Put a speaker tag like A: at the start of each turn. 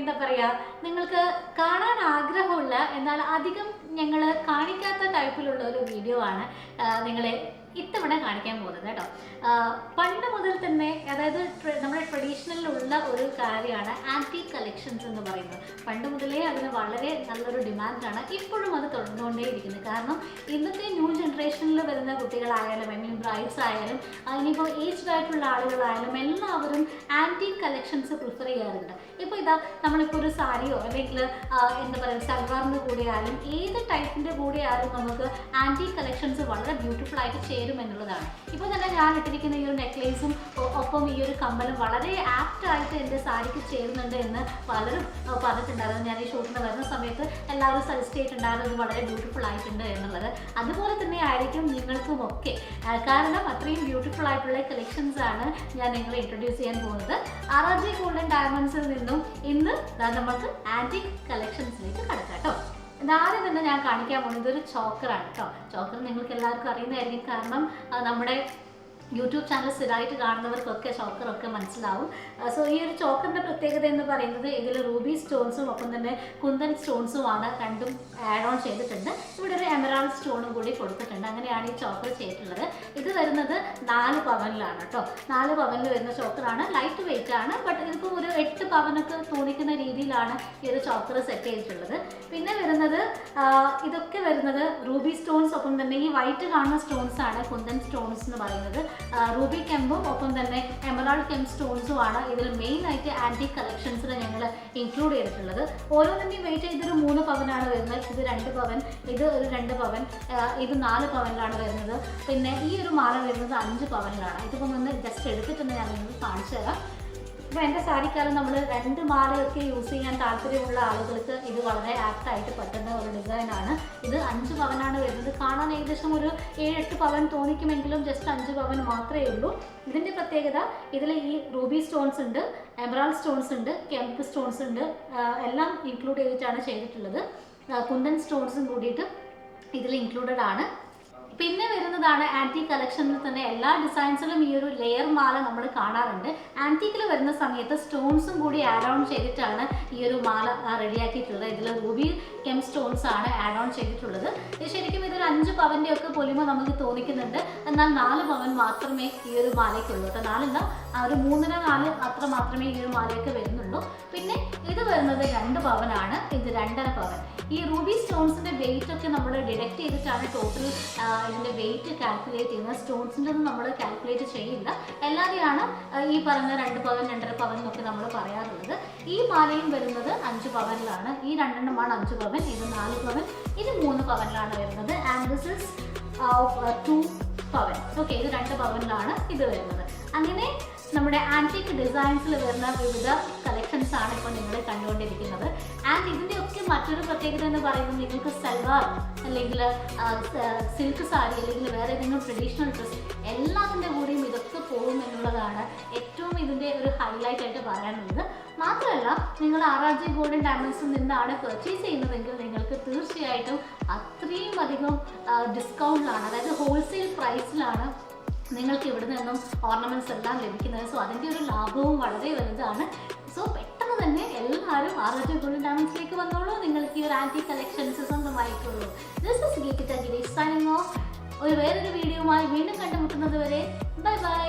A: എന്താ പറയുക, നിങ്ങൾക്ക് കാണാൻ ആഗ്രഹമുള്ള എന്നാൽ അധികം ഞങ്ങൾ കാണിക്കാത്ത ടൈപ്പിലുള്ള ഒരു വീഡിയോ ആണ് നിങ്ങളെ ഇത്തവണ കാണിക്കാൻ പോകുന്നത് കേട്ടോ. പണ്ട് മുതൽ തന്നെ, അതായത് നമ്മുടെ ട്രഡീഷണലിലുള്ള ഒരു കാര്യമാണ് ആൻറ്റീക് കളക്ഷൻസ് എന്ന് പറയുന്നത്. പണ്ട് മുതലേ അതിന് വളരെ നല്ലൊരു ഡിമാൻഡാണ്. ഇപ്പോഴും അത് തുടർന്നുകൊണ്ടേയിരിക്കുന്നത്. കാരണം ഇന്നത്തെ ന്യൂ ജനറേഷനിൽ വരുന്ന കുട്ടികളായാലും, ഐ മീൻ ബ്രൈഡ്സ് ആയാലും, ഇനിയിപ്പോൾ ഏജ്ഡ് ആയിട്ടുള്ള ആളുകളായാലും എല്ലാവരും ആൻറ്റീക് കളക്ഷൻസ് പ്രിഫർ ചെയ്യാറുണ്ട്. ഇപ്പോൾ ഇതാ നമ്മളിപ്പോൾ ഒരു സാരിയോ അല്ലെങ്കിൽ എന്താ പറയുക സൽവാറിൻ്റെ കൂടെ ആയാലും ഏത് ടൈപ്പിൻ്റെ കൂടെ ആയാലും നമുക്ക് ആൻറ്റീക് കളക്ഷൻസ് വളരെ ബ്യൂട്ടിഫുൾ ആയിട്ട് ചേരും എന്നുള്ളതാണ്. ഇപ്പോൾ തന്നെ ഞാൻ ഇട്ടിരിക്കുന്ന ഈ ഒരു നെക്ലേസും ഒപ്പം ഈ ഒരു കമ്മലും വളരെ ആപ്റ്റായിട്ട് എൻ്റെ സാരിക്ക് ചേരുന്നുണ്ട് എന്ന് പലരും പറഞ്ഞിട്ടുണ്ടായിരുന്നു. ഞാൻ ഈ ഷൂട്ടിന് വരുന്ന സമയത്ത് എല്ലാവരും സജസ്റ്റ് ചെയ്തിട്ടുണ്ടായിരുന്നു ഇത് വളരെ ബ്യൂട്ടിഫുൾ ആയിട്ടുണ്ട് എന്നുള്ളത്. അതുപോലെ തന്നെ ആയിരിക്കും നിങ്ങൾക്കും ഒക്കെ. കാരണം അത്രയും ബ്യൂട്ടിഫുൾ ആയിട്ടുള്ള കളക്ഷൻസ് ആണ് ഞാൻ നിങ്ങളെ ഇൻട്രൊഡ്യൂസ് ചെയ്യാൻ പോകുന്നത്. RRJ ഗോൾഡൻ ഡയമണ്ട്സിൽ നിന്നും ഇന്ന് നമുക്ക് ആൻറ്റിക് കളക്ഷൻസിലേക്ക് കടക്കാം കേട്ടോ. ആദ്യം തന്നെ ഞാൻ കാണിക്കാൻ പോകുന്നത് ഒരു ചോക്കറാണ് കേട്ടോ. ചോക്കർ നിങ്ങൾക്ക് എല്ലാവർക്കും അറിയുന്നതായിരിക്കും. കാരണം നമ്മുടെ യൂട്യൂബ് ചാനൽ സ്ഥിരമായിട്ട് കാണുന്നവർക്കൊക്കെ ചോക്കറൊക്കെ മനസ്സിലാവും. സോ ഈ ഒരു ചോക്കറിൻ്റെ പ്രത്യേകത എന്ന് പറയുന്നത് ഇതിൽ റൂബി സ്റ്റോൺസും ഒപ്പം തന്നെ കുന്തൻ സ്റ്റോൺസുമാണ് രണ്ടും ആഡ് ഓൺ ചെയ്തിട്ടുണ്ട്. ഇവിടെ ഒരു എമറാൾഡ് സ്റ്റോണും കൂടി കൊടുത്തിട്ടുണ്ട്. അങ്ങനെയാണ് ഈ ചോക്കർ ചെയ്തിട്ടുള്ളത്. ഇത് വരുന്നത് 4 പവനിലാണ് കേട്ടോ. 4 പവനിൽ വരുന്ന ചോക്കറാണ്. ലൈറ്റ് വെയിറ്റ് ആണ്. ബട്ട് ഇതിപ്പോൾ ഒരു 8 പവനൊക്കെ തോന്നിക്കുന്ന രീതിയിലാണ് ഈ ഒരു ചോക്കർ സെറ്റ് ചെയ്തിട്ടുള്ളത്. പിന്നെ വരുന്നത് ഇതൊക്കെ വരുന്നത് റൂബി സ്റ്റോൺസ്, ഒപ്പം തന്നെ ഈ വൈറ്റ് കാണുന്ന സ്റ്റോൺസ് ആണ് കുന്തൻ സ്റ്റോൺസ് എന്ന് പറയുന്നത്. റൂബി കെമ്പും ഒപ്പം തന്നെ എമറാൾഡ് കെമ്പ് സ്റ്റോൺസും ആണ് ഇതിൽ മെയിൻ ആയിട്ട് ആൻറ്റിക് കളക്ഷൻസിൽ ഞങ്ങൾ ഇൻക്ലൂഡ് ചെയ്തിട്ടുള്ളത്. ഓരോന്നിൻ്റെയും വെയിറ്റ് ഇതൊരു 3 പവനാണ് വരുന്നത്. ഇത് 2 പവൻ, ഇത് ഒരു 2 പവൻ, ഇത് 4 പവനിലാണ് വരുന്നത്. പിന്നെ ഈ ഒരു മാല വരുന്നത് 5 പവനിലാണ്. ഇതിപ്പോൾ ഒന്ന് ജസ്റ്റ് എടുത്തിട്ടുണ്ട് ഞാൻ നിങ്ങൾക്ക് കാണിച്ചു തരാം. ഇപ്പോൾ എൻ്റെ സാരിക്കാലം നമ്മൾ 2 മാലയൊക്കെ യൂസ് ചെയ്യാൻ താല്പര്യമുള്ള ആളുകൾക്ക് ഇത് വളരെ ആപ്റ്റായിട്ട് പറ്റുന്ന ഒരു ഡിസൈനാണ്. ഇത് 5 പവനാണ് വരുന്നത്. കാണാൻ ഏകദേശം ഒരു 7-8 പവൻ തോന്നിക്കുമെങ്കിലും ജസ്റ്റ് 5 പവൻ മാത്രമേ ഉള്ളൂ. ഇതിൻ്റെ പ്രത്യേകത ഇതിൽ ഈ റൂബി സ്റ്റോൺസ് ഉണ്ട്, എമറാൾഡ് സ്റ്റോൺസ് ഉണ്ട്, കെമ്പ് സ്റ്റോൺസ് ഉണ്ട്, എല്ലാം ഇൻക്ലൂഡ് ചെയ്തിട്ടാണ് ചെയ്തിട്ടുള്ളത്. കുന്തൻ സ്റ്റോൺസും കൂടിയിട്ട് ഇതിൽ ഇൻക്ലൂഡഡ് ആണ്. പിന്നെ വരുന്നതാണ് ആൻറ്റീക് കളക്ഷനിൽ തന്നെ എല്ലാ ഡിസൈൻസിലും ഈ ഒരു ലെയർ മാല നമ്മൾ കാണാറുണ്ട്. ആൻറ്റീക്കിൽ വരുന്ന സമയത്ത് സ്റ്റോൺസും കൂടി ആഡ് ഓൺ ചെയ്തിട്ടാണ് ഈ ഒരു മാല റെഡിയാക്കിയിട്ടുള്ളത്. ഇതിൽ റൂബി കെം സ്റ്റോൺസ് ആണ് ആഡ് ഓൺ ചെയ്തിട്ടുള്ളത്. ശരിക്കും ഇതൊരു 5 പവൻ്റെ ഒക്കെ പൊലിമ നമുക്ക് തോന്നിക്കുന്നുണ്ട്. എന്നാൽ 4 പവൻ മാത്രമേ ഈ ഒരു മാലയ്ക്കുള്ളൂ കേട്ടോ. 4 ഒരു 3-4 അത്ര മാത്രമേ ഈ ഒരു മാലയൊക്കെ വരുന്നുള്ളൂ. പിന്നെ ഇത് വരുന്നത് 2 പവനാണ്. ഇത് 2.5 പവൻ. ഈ റൂബി സ്റ്റോൺസിൻ്റെ വെയിറ്റ് ഒക്കെ നമ്മൾ ഡിഡക്ട് ചെയ്തിട്ടാണ് ടോട്ടൽ ഇതിൻ്റെ വെയിറ്റ് കാൽക്കുലേറ്റ് ചെയ്യുന്നത്. സ്റ്റോൺസിൻ്റെ ഒന്നും നമ്മൾ കാൽക്കുലേറ്റ് ചെയ്യില്ല. എല്ലാവരെയാണ് ഈ പറഞ്ഞ 2 പവൻ 2.5 പവൻ എന്നൊക്കെ നമ്മൾ പറയാറുള്ളത്. ഈ മാലയും വരുന്നത് 5 പവനിലാണ്. ഈ 2 5 പവൻ, ഇത് 4 പവൻ, ഇത് 3 പവനിലാണ് വരുന്നത്. ആൻഡ് ദിസ് ഇസ് 2 പവൻ. ഓക്കെ, ഇത് 2 പവനിലാണ് ഇത് വരുന്നത്. അങ്ങനെ നമ്മുടെ ആൻറ്റിക് ഡിസൈൻസിൽ വരുന്ന വിവിധ കളക്ഷൻസ് ആണ് ഇപ്പോൾ നിങ്ങൾ കണ്ടുകൊണ്ടിരിക്കുന്നത്. ആൻഡ് ഇതിൻ്റെയൊക്കെ മറ്റൊരു പ്രത്യേകത എന്ന് പറയുന്നത് നിങ്ങൾക്ക് സൽവാർ അല്ലെങ്കിൽ സിൽക്ക് സാരി അല്ലെങ്കിൽ വേറെ ഏതെങ്കിലും ട്രഡീഷണൽ ഡ്രസ്സ് എല്ലാത്തിൻ്റെ കൂടെയും ഇതൊക്കെ പോകും എന്നുള്ളതാണ് ഏറ്റവും ഇതിൻ്റെ ഒരു ഹൈലൈറ്റ് ആയിട്ട് പറയാനുള്ളത്. മാത്രമല്ല നിങ്ങൾ RRJ ഗോൾഡൻ ഡയമണ്ട്സിൽ നിന്നാണ് പർച്ചേസ് ചെയ്യുന്നതെങ്കിൽ നിങ്ങൾക്ക് തീർച്ചയായിട്ടും അത്രയും അധികം ഡിസ്കൗണ്ടിലാണ്, അതായത് ഹോൾസെയിൽ പ്രൈസിലാണ് നിങ്ങൾക്ക് ഇവിടെ നിന്നും ഓർണമെൻറ്റ്സ് എല്ലാം ലഭിക്കുന്നത്. സോ അതിൻ്റെ ഒരു ലാഭവും വളരെ വലുതാണ്. സോ പെട്ടെന്ന് തന്നെ എല്ലാവരും RRJ ഗോൾഡൻ ഡയമണ്ട്സിലേക്ക് വന്നോളൂ. നിങ്ങൾക്ക് ഈ ഒരു ആൻറ്റിക് കളക്ഷൻസ് സ്വന്തമായിട്ടുള്ളൂ. This is Geethika Girish signing off. ഒരു വേറൊരു വീഡിയോയുമായി വീണ്ടും കണ്ടുമുട്ടുന്നത് വരെ ബൈ ബൈ.